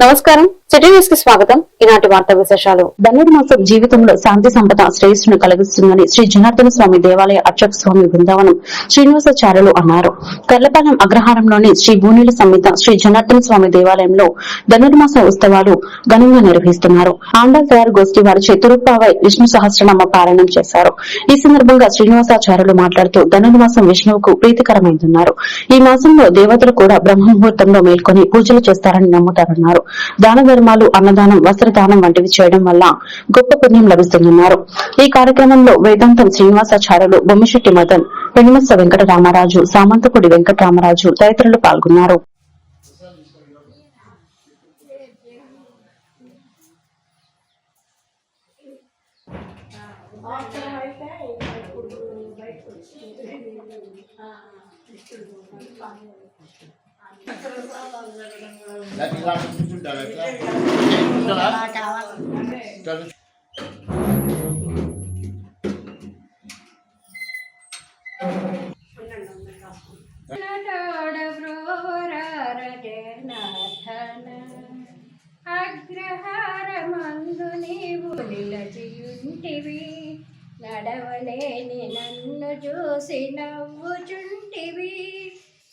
నమస్కారం, city news కి స్వాగతం. ఈనాటి వార్తా విశేషాలు. ధనుర్మాసం జీవితంలో శాంతి సంపద శ్రేయస్సును కలిగిస్తుందని శ్రీ జనార్దన స్వామి దేవాలయ అర్చక స్వామి బృందావనం శ్రీనివాసాచార్యులు అన్నారు. కర్లపాలెం అగ్రహారంలోని శ్రీ భూనీల సమేత శ్రీ జనార్దన స్వామి దేవాలయంలో ధనుర్మాస ఉత్సవాలు ఘనంగా నిర్వహిస్తున్నారు. ఆండాల్ తయారు గోష్ఠి వారి చతురూపావై విష్ణు సహస్రనామ పారాయణం చేశారు. ఈ సందర్భంగా శ్రీనివాసాచార్యులు మాట్లాడుతూ ధనుర్మాసం విష్ణువుకు ప్రీతికరమైందన్నారు. ఈ మాసంలో దేవతలు కూడా బ్రహ్మముహూర్తంలో మేల్కొని పూజలు చేస్తారని నమ్ముతారన్నారు. దాన ధర్మాలు, అన్నదానం, వస్త్రదానం వంటివి చేయడం వల్ల గొప్ప పుణ్యం లభిస్తుందన్నారు. ఈ కార్యక్రమంలో వేదాంతం శ్రీనివాసాచార్యులు, బొమ్మిశెట్టి మదన్, పెనుమత్స వెంకటరామరాజు, సామంతపూడి వెంకటరామరాజు తదితరులు పాల్గొన్నారు. అగ్రహారమందు నీవు నిలచియుంటివి, నడవలేని నన్ను చూసి నవ్వుచుంటివి.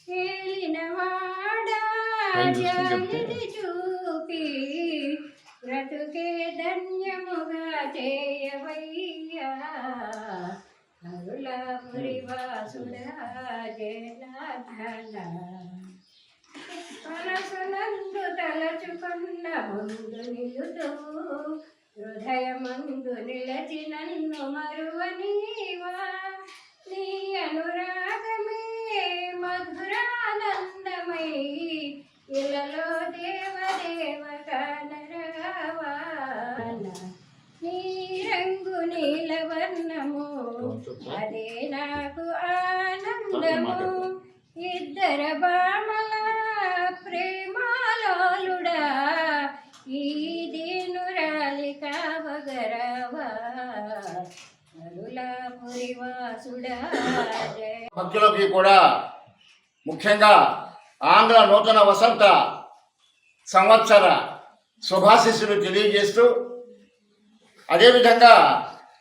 ఏలినవాడా జాలిని చూపి బ్రతుకే ధన్యముగా చేయవయ్యా. నరులాపురి వాసుడా జనార్దన, మనసునందు తలచుకున్న ముందు నిలుతూ హృదయమందు నిలచి నన్ను మరువనీవా. నీ అనురాగమే మధురానందమై ఇలలో దేవదేవ కానరావా. నీ రంగు నీలవర్ణము అదే నాకు ఆనందము. ఇద్దర బామల ప్రేమాలోలుడా ఈ దీనురాలి కావగరావా. నరులాపురి వాసుడా. భక్తులకి కూడా ముఖ్యంగా ఆంగ్ల నూతన వసంత సంవత్సర శుభాశీస్సులు తెలియజేస్తూ, అదేవిధంగా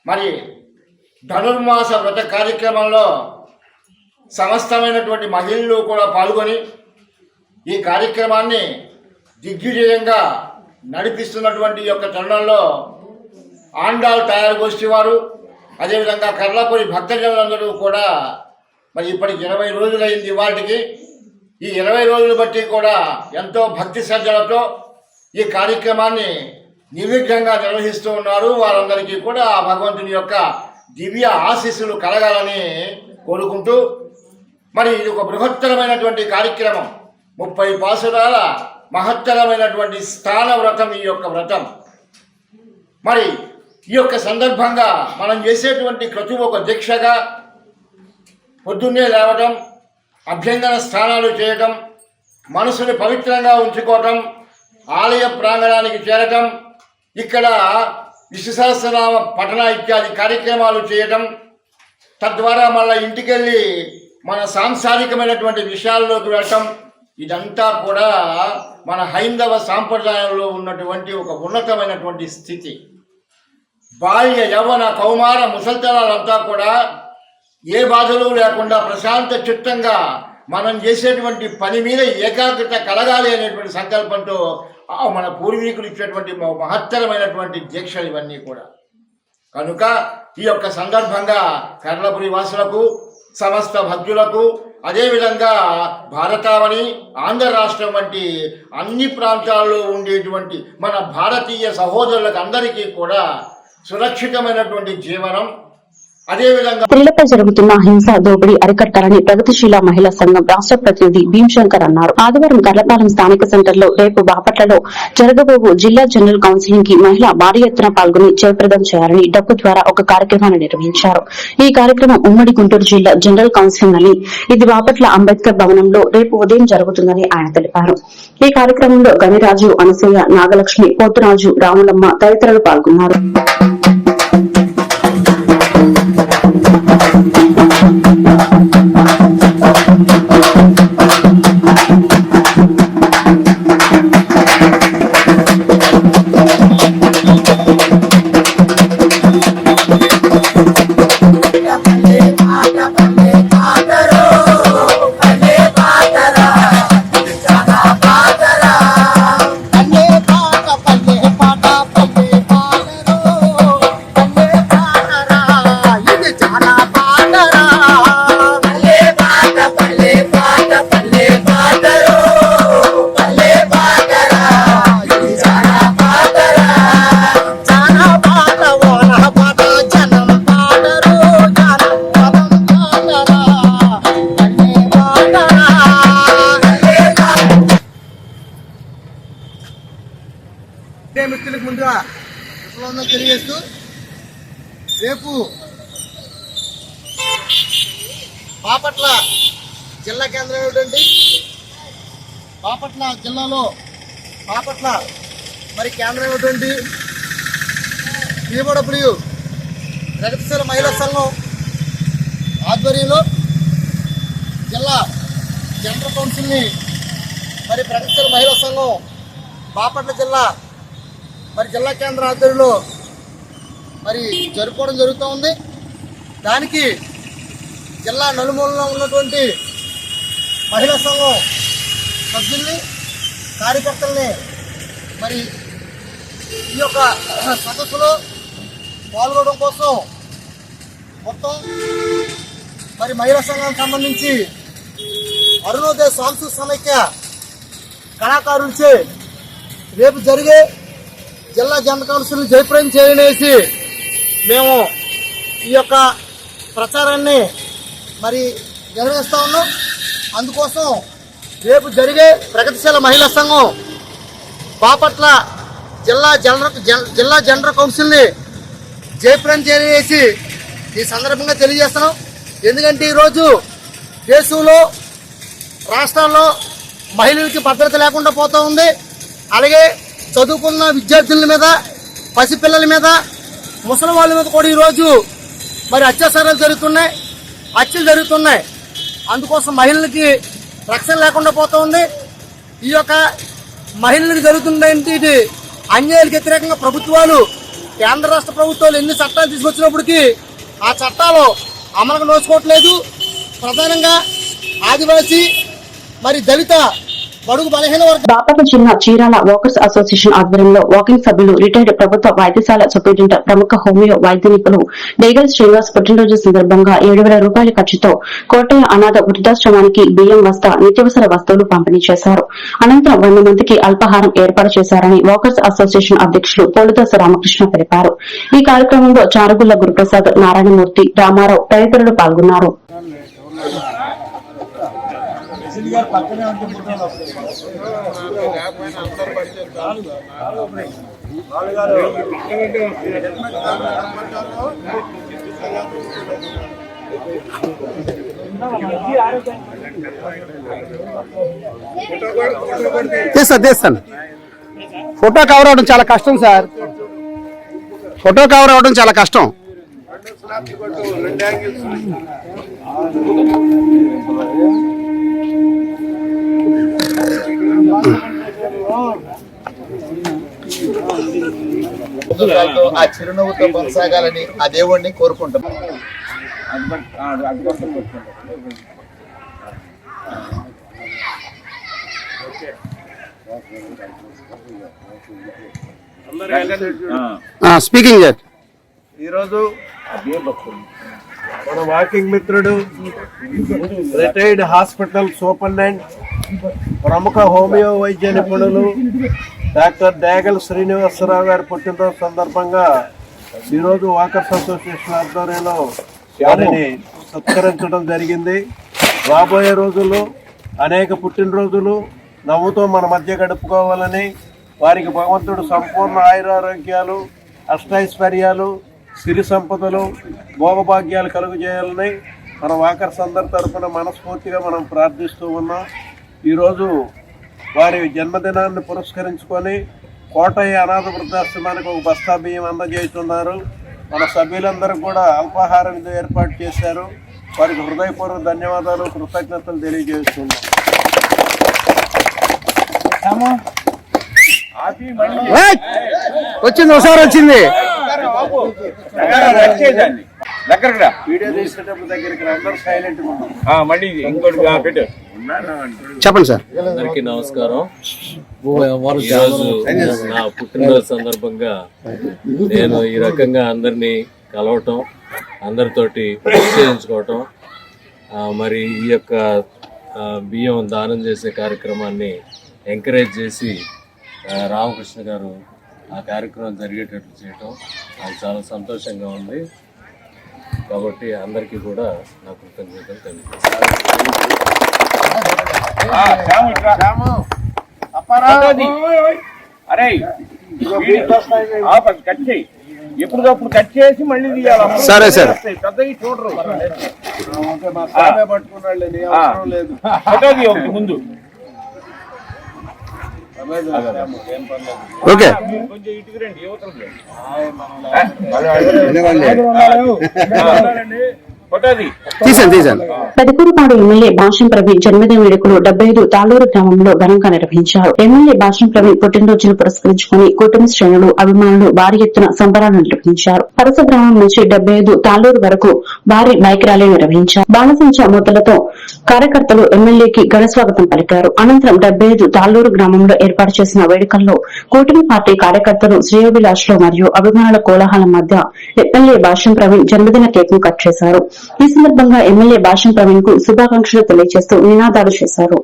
మరి ధనుర్మాస వ్రత కార్యక్రమంలో సమస్తమైనటువంటి మహిళలు కూడా పాల్గొని ఈ కార్యక్రమాన్ని దిగ్విజయంగా నడిపిస్తున్నటువంటి యొక్క తరుణంలో ఆండాల్ తయారు గోష్ఠి వారు, అదేవిధంగా కర్లాపురి భక్తజనులందరూ కూడా మరి ఇప్పటికి 20 రోజులైంది. వాటికి ఈ 20 రోజులు బట్టి కూడా ఎంతో భక్తి శ్రద్ధలతో ఈ కార్యక్రమాన్ని నిర్విఘ్నంగా నిర్వహిస్తూ ఉన్నారు. వారందరికీ కూడా ఆ భగవంతుని యొక్క దివ్య ఆశీస్సులు కలగాలని కోరుకుంటూ, మరి ఇది ఒక బృహత్తరమైనటువంటి కార్యక్రమం. 30 పాసురాల మహత్తరమైనటువంటి స్థాన వ్రతం ఈ యొక్క వ్రతం. మరి ఈ యొక్క సందర్భంగా మనం చేసేటువంటి ప్రతి ఒక్క దీక్షగా పొద్దున్నే లేవటం, అభ్యంగన స్నానాలు చేయటం, మనసుని పవిత్రంగా ఉంచుకోవటం, ఆలయ ప్రాంగణానికి చేరటం, ఇక్కడ విష్ణు సహస్రనామ పఠన ఇత్యాది కార్యక్రమాలు చేయటం, తద్వారా మళ్ళీ ఇంటికెళ్ళి మన సాంసారికమైనటువంటి విషయాల్లోకి వెళ్ళటం, ఇదంతా కూడా మన హైందవ సాంప్రదాయంలో ఉన్నటువంటి ఒక ఉన్నతమైనటువంటి స్థితి. బాల్య యవ్వన కౌమార ముసల్తనాలంతా కూడా ఏ బాధలు లేకుండా ప్రశాంత చిత్తంగా మనం చేసేటువంటి పని మీద ఏకాగ్రత కలగాలి అనేటువంటి సంకల్పంతో మన పూర్వీకులు ఇచ్చేటువంటి మహత్తరమైనటువంటి దీక్షలు ఇవన్నీ కూడా. కనుక ఈ యొక్క సందర్భంగా కర్లపురి వాసులకు, సమస్త భక్తులకు, అదేవిధంగా భారతావని, ఆంధ్ర రాష్ట్రం వంటి అన్ని ప్రాంతాల్లో ఉండేటువంటి మన భారతీయ సహోదరులకు అందరికీ కూడా సురక్షితమైనటువంటి జీవనం, అదేవిధంగా స్త్రీలపై జరుగుతున్న హింస, దోపిడీ అరికట్టాలని ప్రగతిశీల మహిళా సంఘం రాష్ట్ర ప్రతినిధి భీమశంకర్ అన్నారు. ఆదివారం కర్లపాలెం స్థానిక సెంటర్లో, రేపు బాపట్లలో జరగబోవు జిల్లా జనరల్ కౌన్సిలింగ్ కి మహిళ భారీ ఎత్తున పాల్గొని జయప్రదం చేయాలని డప్పు ద్వారా ఒక కార్యక్రమాన్ని నిర్వహించారు. ఈ కార్యక్రమం ఉమ్మడి గుంటూరు జిల్లా జనరల్ కౌన్సిలింగ్ అని, ఇది బాపట్ల అంబేద్కర్ భవనంలో రేపు ఉదయం జరుగుతుందని ఆయన తెలిపారు. ఈ కార్యక్రమంలో గనిరాజు, అనసూయ, నాగలక్ష్మి, పోతురాజు, రాములమ్మ తదితరులు పాల్గొన్నారు. మిత్రులకు ముందుగా విప్లవం తెలియజేస్తూ, రేపు బాపట్ల జిల్లా కేంద్రమైనటువంటి బాపట్ల జిల్లాలో బాపట్ల మరి కేంద్రమైనటువంటి పీఓడబ్ల్యూ ప్రగతిశీల మహిళా సంఘం ఆధ్వర్యంలో జిల్లా జనరల్ కౌన్సిల్ని మరి ప్రగతిశీల మహిళా సంఘం బాపట్ల జిల్లా మరి జిల్లా కేంద్ర ఆధ్వర్యంలో మరి జరుపుకోవడం జరుగుతూ ఉంది. దానికి జిల్లా నలుమూలలో ఉన్నటువంటి మహిళా సంఘం సభ్యుల్ని, కార్యకర్తల్ని మరి ఈ యొక్క సదస్సులో పాల్గొనడం కోసం మొత్తం మరి మహిళా సంఘానికి సంబంధించి అరుణోదయ సాంస్కృతిక సమైక్య కళాకారులచే రేపు జరిగే జిల్లా జనరల్ కౌన్సిల్ జయప్రదం చేయనేసి మేము ఈ యొక్క ప్రచారాన్ని మరి నిర్వహిస్తూ ఉన్నాం. అందుకోసం రేపు జరిగే ప్రగతిశీల మహిళా సంఘం బాపట్ల జిల్లా జనరల్ కౌన్సిల్ని జయప్రదం చేయనేసి ఈ సందర్భంగా తెలియజేస్తున్నాం. ఎందుకంటే ఈరోజు దేశంలో, రాష్ట్రాల్లో మహిళలకి భద్రత లేకుండా పోతూ ఉంది. అలాగే చదువుకున్న విద్యార్థుల మీద, పసిపిల్లల మీద, ముసలి వాళ్ళ మీద కూడా ఈరోజు మరి అత్యాచారాలు జరుగుతున్నాయి, హత్యలు జరుగుతున్నాయి. అందుకోసం మహిళలకి రక్షణ లేకుండా పోతూ ఉంది. ఈ యొక్క మహిళలకు జరుగుతుందంటే ఇది అన్యాయాలకు వ్యతిరేకంగా ప్రభుత్వాలు, కేంద్ర రాష్ట్ర ప్రభుత్వాలు ఎన్ని చట్టాలు తీసుకొచ్చినప్పటికీ ఆ చట్టాలు అమలుకు నోచుకోవట్లేదు. ప్రధానంగా ఆదివాసీ మరి దళిత బడుగు బలహీన బాపట్ల జిల్లా చీరాల వాకర్స్ అసోసియేషన్ ఆధ్వర్యంలో వాకింగ్ సభ్యులు, రిటైర్డ్ ప్రభుత్వ వైద్యశాల సూపరింటెండెంట్, ప్రముఖ హోమియో వైద్య నిపుణులు డేగల్ శ్రీనివాస్ పుట్టినరోజు సందర్భంగా 7,000 రూపాయల ఖర్చుతో కోటయ్య అనాథ వృద్ధాశ్రమానికి బియ్యం బస్తా, నిత్యావసర వస్తువులు పంపిణీ చేశారు. అనంతరం 100 మందికి అల్పాహారం ఏర్పాటు చేశారని వాకర్స్ అసోసియేషన్ అధ్యక్షులు పోలుదాసు రామకృష్ణ తెలిపారు. ఈ కార్యక్రమంలో చారుగుళ్ల గురుప్రసాద్, నారాయణమూర్తి, రామారావు తదితరులు పాల్గొన్నారు. తీస్తాను. ఫోటో కవర్ అవడం చాలా కష్టం సార్. ఫోటో కవర్ అవడం చాలా కష్టం. ఆ చిరునవ్వుతో కొనసాగాలని ఆ దేవుణ్ణి కోరుకుంటాం. Speaking sir. ఈరోజు మన వాకింగ్ మిత్రుడు, రిటైర్డ్ హాస్పిటల్ సూపరింటెండెంట్, ప్రముఖ హోమియో వైద్య నిపుణులు డాక్టర్ డేగల్ శ్రీనివాసరావు గారి పుట్టినరోజు సందర్భంగా ఈరోజు వాకర్స్ అసోసియేషన్ ఆధ్వర్యంలో వారిని సత్కరించడం జరిగింది. రాబోయే రోజుల్లో అనేక పుట్టినరోజులు నవ్వుతో మన మధ్య గడుపుకోవాలని, వారికి భగవంతుడు సంపూర్ణ ఆయురారోగ్యాలు, అష్టైశ్వర్యాలు, సిరి సంపదలు, భోగభాగ్యాలు కలుగజేయాలని మన వాకర్స్ అందరి తరఫున మనస్ఫూర్తిగా మనం ప్రార్థిస్తూ ఉన్నాం. ఈరోజు వారి జన్మదినాన్ని పురస్కరించుకొని కోటయ్య అనాథ వృద్ధాశ్రమానికి ఒక బస్తా బియ్యం అందజేస్తున్నారు. మన సభ్యులందరూ కూడా అల్పాహార విధి ఏర్పాటు చేశారు. వారికి హృదయపూర్వక ధన్యవాదాలు, కృతజ్ఞతలు తెలియజేస్తున్నాం. వచ్చింది, ఒకసారి వచ్చింది. వీడియో తీసేటప్పుడు దగ్గరికి అందరూ సైలెంట్ చెప్పండి సార్. అందరికీ నమస్కారం. ఈరోజు నా పుట్టినరోజు సందర్భంగా నేను ఈ రకంగా అందరినీ కలవటం, అందరితోటి పరిచయించుకోవటం, మరి ఈ యొక్క బియ్యం దానం చేసే కార్యక్రమాన్ని ఎంకరేజ్ చేసి రామకృష్ణ గారు ఆ కార్యక్రమం జరిగేటట్లు చేయటం నాకు చాలా సంతోషంగా ఉంది. కాబట్టి అందరికీ కూడా నా కృతజ్ఞతలు తెలియజేస్తాను. ఎప్పటికప్పుడు కట్ చేసి మళ్ళీ తీయాలి. సరే సార్. పెద్దవి చూడరు. పట్టుకున్నాడు లేదు ముందు. ఓకే. కొంచెం ఇటుకు రండి, యువతలు తీసాను. పెదకూరుపాడు ఎమ్మెల్యే భాష్యం ప్రవీణ్ జన్మదిన వేడుకలు 75 తాళూరు గ్రామంలో ఘనంగా నిర్వహించారు. ఎమ్మెల్యే భాష్యం ప్రవీణ్ పుట్టినరోజును పురస్కరించుకుని కుటుంబ శ్రేణులు, అభిమానులు భారీ ఎత్తున సంబరాలను నిర్వహించారు. పరస గ్రామం నుంచి 75 తాళూరు వరకు భారీ బైక్ ర్యాలీ నిర్వహించారు. బాణసంచా మూతలతో కార్యకర్తలు ఎమ్మెల్యేకి ఘన స్వాగతం పలికారు. అనంతరం 75 తాళూరు గ్రామంలో ఏర్పాటు చేసిన వేడుకల్లో కూటమి పార్టీ కార్యకర్తలు శ్రేయోభిలాషులు మరియు అభిమానుల కోలాహలం మధ్య ఎమ్మెల్యే భాష్యం ప్రవీణ్ జన్మదిన కేక్ ను కట్ చేశారు. ఈ సందర్భంగా ఎమ్మెల్యే భాష్యం ప్రవీణ్ కు శుభాకాంక్షలు తెలియజేస్తూ నినాదాలు చేశారు.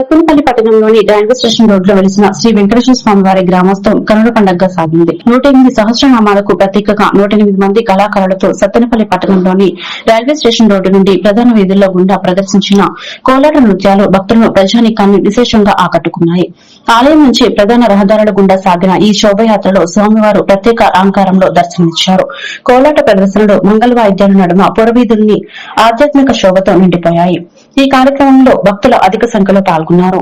సత్తెనపల్లి పట్టణంలోని రైల్వే స్టేషన్ రోడ్లో వెలిసిన శ్రీ వెంకటేశ్వర స్వామి వారి గ్రామోత్సవం కనుల పండుగగా సాగింది. 108 సహస్రనామాలకు ప్రతీకగా 108 మంది కళాకారులతో సత్తెనపల్లి పట్టణంలోని రైల్వే స్టేషన్ రోడ్డు నుండి ప్రధాన వీధుల్లో గుండా ప్రదర్శించిన కోలాట నృత్యాలు భక్తులను ప్రజానీకాన్ని విశేషంగా ఆకట్టుకున్నాయి. ఆలయం నుంచి ప్రధాన రహదారుల గుండా సాగిన ఈ శోభయాత్రలో స్వామివారు ప్రత్యేక అలంకారంలో దర్శనమిచ్చారు. కోలాట ప్రదర్శనలో మంగళ వాయిద్యాల నడుమ పురవీధుల్ని ఆధ్యాత్మిక శోభతో నిండిపోయాయి. ఈ కార్యక్రమంలో భక్తులు అధిక సంఖ్యలో పాల్గొన్నారు.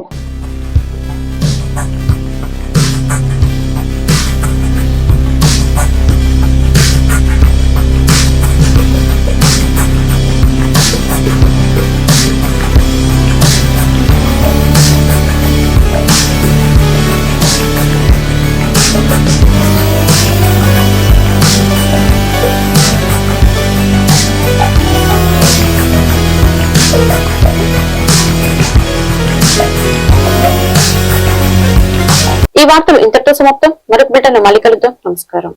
ఈ వార్తలు ఇంతటితో సమాప్తం. మరొక బిడ్డను మళ్ళీ కలుద్దాం. నమస్కారం.